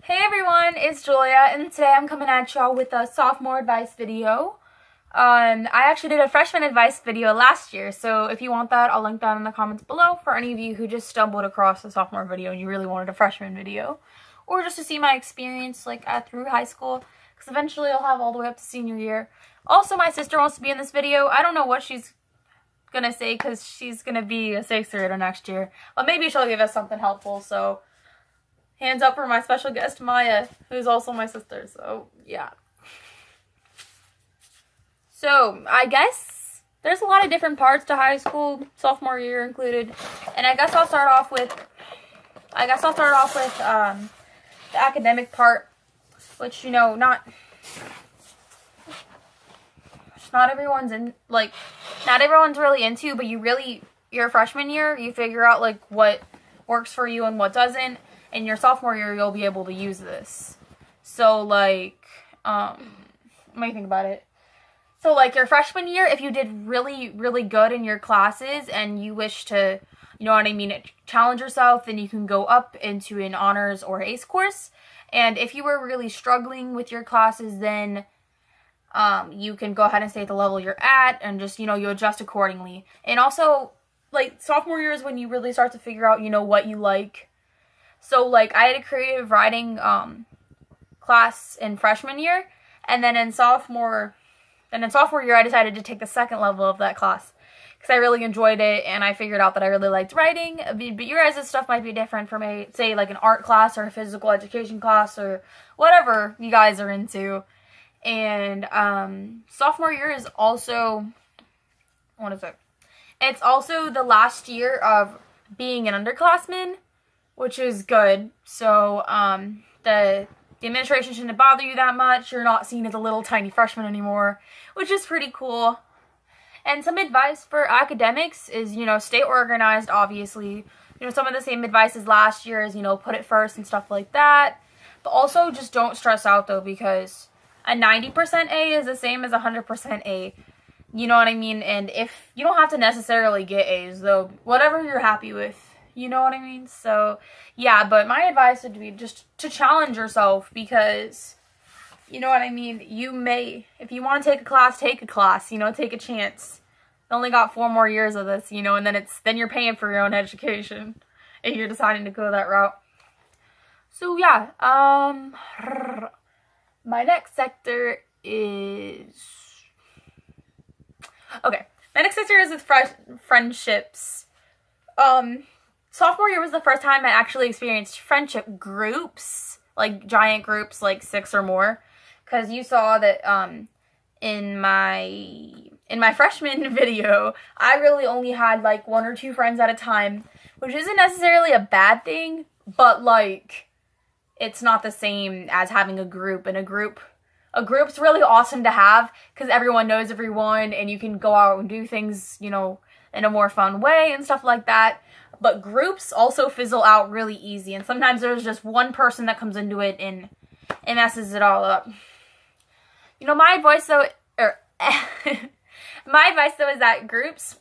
Hey everyone, it's Julia, and today I'm coming at y'all with a sophomore advice video. I actually did a freshman advice video last year, so if you want that, I'll link that in the comments below for any of you who just stumbled across a sophomore video and you really wanted a freshman video. Or just to see my experience through high school, because eventually I'll have all the way up to senior year. Also, my sister wants to be in this video. I don't know what she's gonna say because she's gonna be a 6th grader next year, but maybe she'll give us something helpful, so hands up for my special guest, Maya, who's also my sister, so yeah. So, I guess there's a lot of different parts to high school, sophomore year included, and I guess I'll start off with the academic part, which, you know, not everyone's really into, but your freshman year, you figure out, what works for you and what doesn't. In your sophomore year, you'll be able to use this. So, let me think about it. So, your freshman year, if you did really, really good in your classes and you wish to, challenge yourself, then you can go up into an honors or ACE course. And if you were really struggling with your classes, then you can go ahead and stay at the level you're at and just, you adjust accordingly. And also, sophomore year is when you really start to figure out, what you like. So, I had a creative writing class in freshman year, and then in sophomore year, I decided to take the second level of that class because I really enjoyed it, and I figured out that I really liked writing. But your guys' stuff might be different from say, an art class or a physical education class or whatever you guys are into. And sophomore year is also, It's also the last year of being an underclassman, which is good. So, the administration shouldn't bother you that much. You're not seen as a little tiny freshman anymore, which is pretty cool. And some advice for academics is, stay organized, obviously. Some of the same advice as last year is, put it first and stuff like that. But also, just don't stress out, though, because a 90% A is the same as 100% A. You know what I mean? And if you don't have to necessarily get A's, though, whatever you're happy with. You know what I mean? So, yeah, but my advice would be just to challenge yourself because, you know what I mean? If you want to take a class, take a class, take a chance. You only got 4 more years of this, and then you're paying for your own education if you're deciding to go that route. So, yeah, my next sector is, okay, my next sector is with friendships. Sophomore year was the first time I actually experienced friendship groups, giant groups, 6 or more, because you saw that in my freshman video, I really only had 1 or 2 friends at a time, which isn't necessarily a bad thing, but it's not the same as having a group. And a group's really awesome to have because everyone knows everyone and you can go out and do things, in a more fun way and stuff like that. But groups also fizzle out really easy, and sometimes there's just one person that comes into it and it messes it all up. My advice though is that groups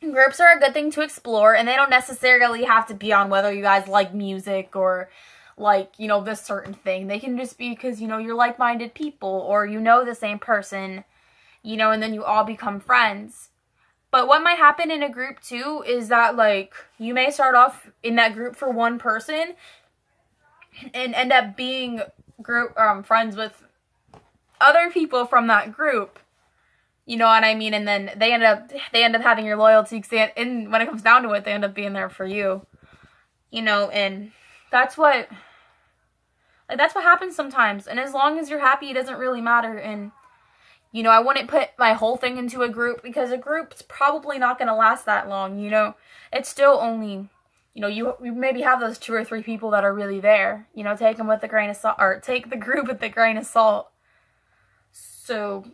are a good thing to explore, and they don't necessarily have to be on whether you guys like music or this certain thing. They can just be because, you're like-minded people or the same person, and then you all become friends. But what might happen in a group, too, is that, you may start off in that group for one person and end up being friends with other people from that group. You know what I mean? And then they end up having your loyalty, and when it comes down to it, they end up being there for you. And that's what happens sometimes. And as long as you're happy, it doesn't really matter. And I wouldn't put my whole thing into a group because a group's probably not going to last that long, It's still only, you maybe have those 2 or 3 people that are really there, take them with a grain of salt, or take the group with a grain of salt. So,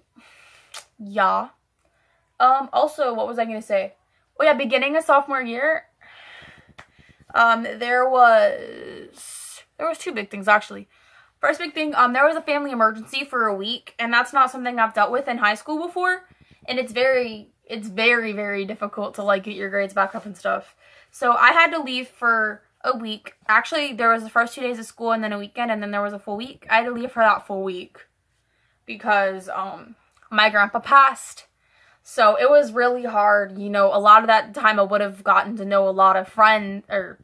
yeah. Also, what was I going to say? Oh, yeah, beginning of sophomore year, there was 2 big things, actually. First big thing, there was a family emergency for a week, and that's not something I've dealt with in high school before, and it's very, very difficult to, get your grades back up and stuff. So I had to leave for a week. Actually, there was the first 2 days of school and then a weekend, and then there was a full week. I had to leave for that full week because my grandpa passed. So it was really hard. You know, a lot of that time I would have gotten to know a lot of friends, or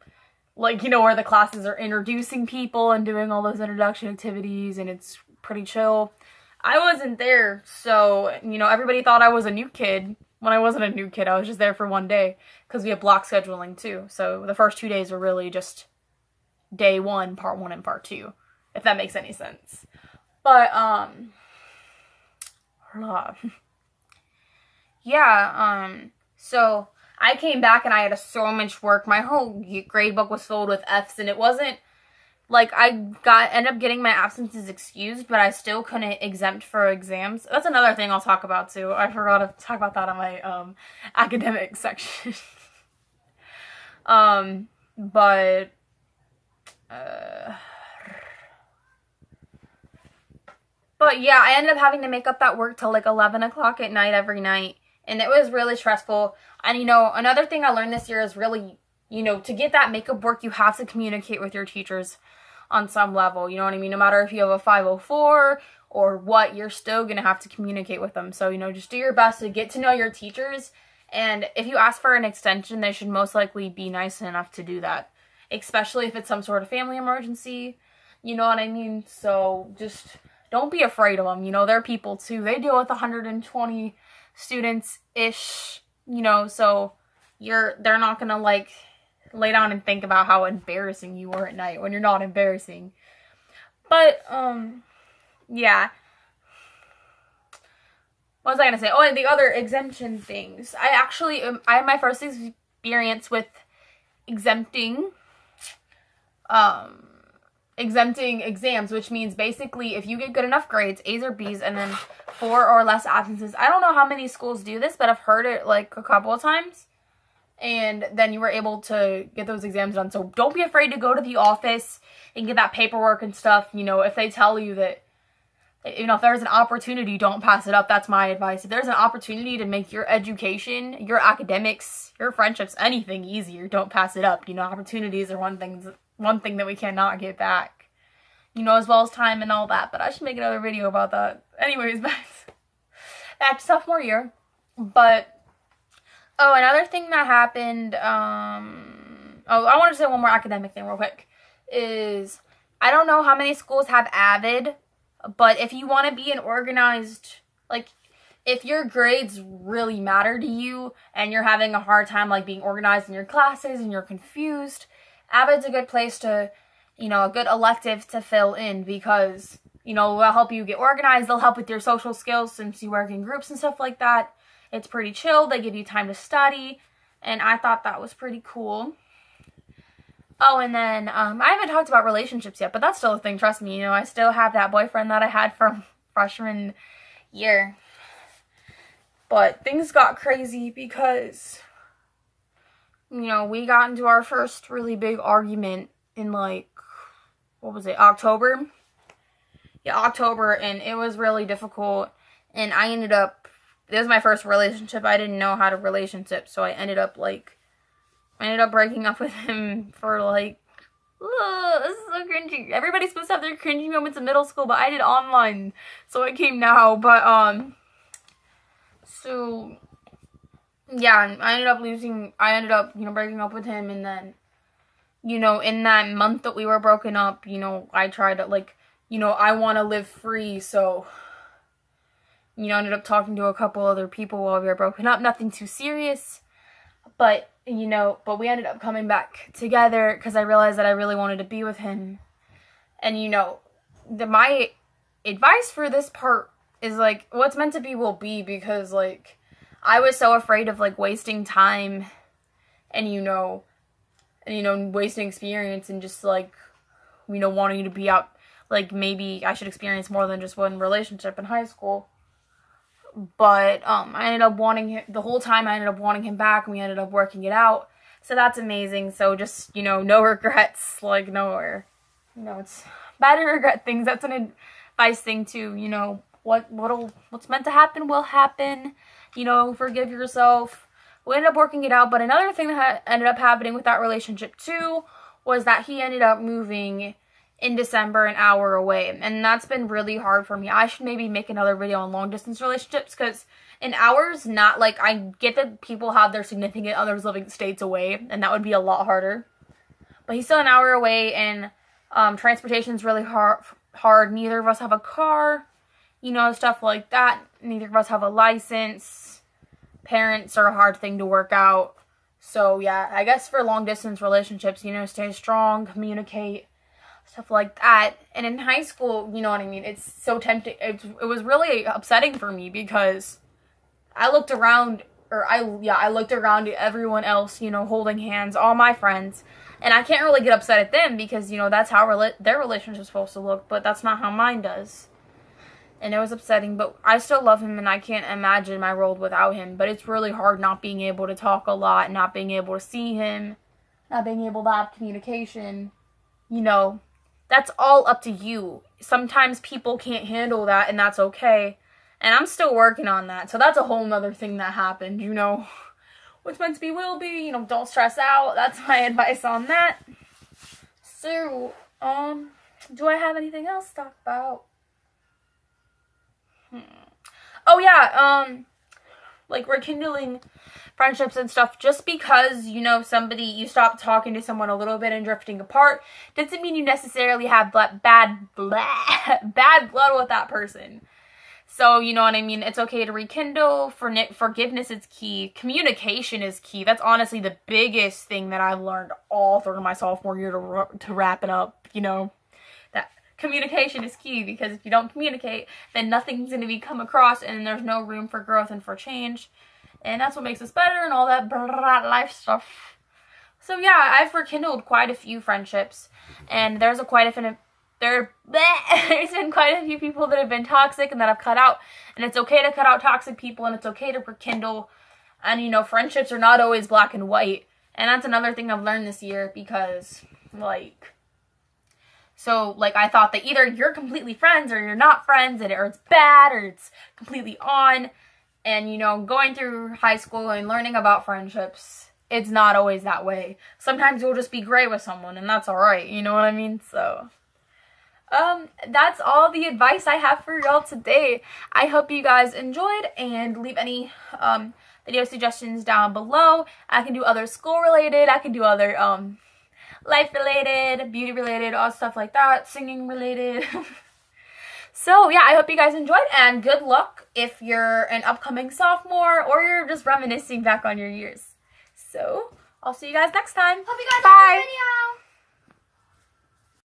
like, you know, where the classes are introducing people and doing all those introduction activities, and it's pretty chill. I wasn't there, so, you know, everybody thought I was a new kid. When I wasn't a new kid, I was just there for one day because we have block scheduling too. So the first 2 days were really just day one, part one, and part two, if that makes any sense. But, yeah, so I came back and I had so much work. My whole grade book was filled with F's, and it wasn't like I ended up getting my absences excused, but I still couldn't exempt for exams. That's another thing I'll talk about too. I forgot to talk about that on my academic section. But yeah, I ended up having to make up that work till like 11 o'clock at night every night. And it was really stressful. And, you know, another thing I learned this year is really, you know, to get that makeup work, you have to communicate with your teachers on some level. You know what I mean? No matter if you have a 504 or what, you're still going to have to communicate with them. So, you know, just do your best to get to know your teachers. And if you ask for an extension, they should most likely be nice enough to do that. Especially if it's some sort of family emergency. You know what I mean? So, just don't be afraid of them. You know, they're people too. They deal with 120 students-ish, you know, so they're not gonna like lay down and think about how embarrassing you were at night when you're not embarrassing. But yeah, what was I gonna say? Oh, and the other exemption things. I had my first experience with exempting exams, which means basically if you get good enough grades, A's or B's, and then 4 or less absences. I don't know how many schools do this, but I've heard it like a couple of times. And then you were able to get those exams done. So don't be afraid to go to the office and get that paperwork and stuff. You know, if they tell you that, you know, if there's an opportunity, don't pass it up. That's my advice. If there's an opportunity to make your education, your academics, your friendships, anything easier, don't pass it up. You know, opportunities are one thing that we cannot get back. You know, as well as time and all that. But I should make another video about that. Anyways, back to sophomore year. But, oh, another thing that happened, I wanted to say one more academic thing real quick, is I don't know how many schools have Avid, but if you want to be an organized, like, if your grades really matter to you and you're having a hard time, like, being organized in your classes and you're confused, Avid's a good place to, you know, a good elective to fill in because, you know, they'll help you get organized. They'll help with your social skills since you work in groups and stuff like that. It's pretty chill. They give you time to study, and I thought that was pretty cool. Oh, and then I haven't talked about relationships yet, but that's still a thing. Trust me, you know, I still have that boyfriend that I had from freshman year. But things got crazy because, you know, we got into our first really big argument in, like, what was it, October? Yeah, October, and it was really difficult, and this was my first relationship. I didn't know how to relationship, so I ended up breaking up with him for, like, this is so cringy. Everybody's supposed to have their cringy moments in middle school, but I did online, so it came now, but, so, yeah, I ended up, you know, breaking up with him, and then, you know, in that month that we were broken up, you know, I tried to, like, you know, I want to live free, so, you know, I ended up talking to a couple other people while we were broken up, nothing too serious, but, you know, but we ended up coming back together, because I realized that I really wanted to be with him, and, you know, my advice for this part is, like, what's meant to be will be, because, like, I was so afraid of, like, wasting time, and, you know, wasting experience, and just, like, you know, wanting to be out, like, maybe I should experience more than just one relationship in high school. But, I ended up wanting him, the whole time I ended up wanting him back, and we ended up working it out. So that's amazing. So just, you know, no regrets, like, nowhere. You know, it's bad to regret things. That's an advice thing too, you know, what's meant to happen will happen. You know, forgive yourself. We ended up working it out, but another thing that ended up happening with that relationship too was that he ended up moving in December an hour away. And that's been really hard for me. I should maybe make another video on long distance relationships, because an hour's not like, I get that people have their significant others living states away, and that would be a lot harder. But he's still an hour away, and transportation's really hard. Neither of us have a car, you know, stuff like that. Neither of us have a license. Parents are a hard thing to work out. So yeah, I guess for long distance relationships, you know, stay strong, communicate, stuff like that. And in high school, you know what I mean, it's so tempting. It was really upsetting for me, because I looked around, I looked around at everyone else, you know, holding hands, all my friends, and I can't really get upset at them, because, you know, that's how their relationship's supposed to look, but that's not how mine does. And it was upsetting, but I still love him, and I can't imagine my world without him. But it's really hard not being able to talk a lot, not being able to see him, not being able to have communication. You know, that's all up to you. Sometimes people can't handle that, and that's okay. And I'm still working on that. So that's a whole nother thing that happened, you know. What's meant to be will be, you know, don't stress out. That's my advice on that. So, do I have anything else to talk about? Oh yeah, like rekindling friendships and stuff. Just because, you know, you stop talking to someone a little bit and drifting apart, doesn't mean you necessarily have bad blood with that person. So, you know what I mean? It's okay to rekindle. Forgiveness is key. Communication is key. That's honestly the biggest thing that I've learned all through my sophomore year to wrap it up, you know. That communication is key, because if you don't communicate, then nothing's going to be come across, and there's no room for growth and for change. And that's what makes us better and all that life stuff. So yeah, I've rekindled quite a few friendships, and there's been quite a few people that have been toxic and that I've cut out. And it's okay to cut out toxic people, and it's okay to rekindle. And, you know, friendships are not always black and white. And that's another thing I've learned this year, because, I thought that either you're completely friends or you're not friends, or it's bad or it's completely on. And, you know, going through high school and learning about friendships, it's not always that way. Sometimes you'll just be great with someone, and that's alright, you know what I mean? So, that's all the advice I have for y'all today. I hope you guys enjoyed, and leave any, video suggestions down below. I can do other school-related, I can do other, life-related, beauty-related, all stuff like that, singing-related. So, yeah, I hope you guys enjoyed, and good luck if you're an upcoming sophomore, or you're just reminiscing back on your years. So, I'll see you guys next time. Hope you guys Bye. like this video.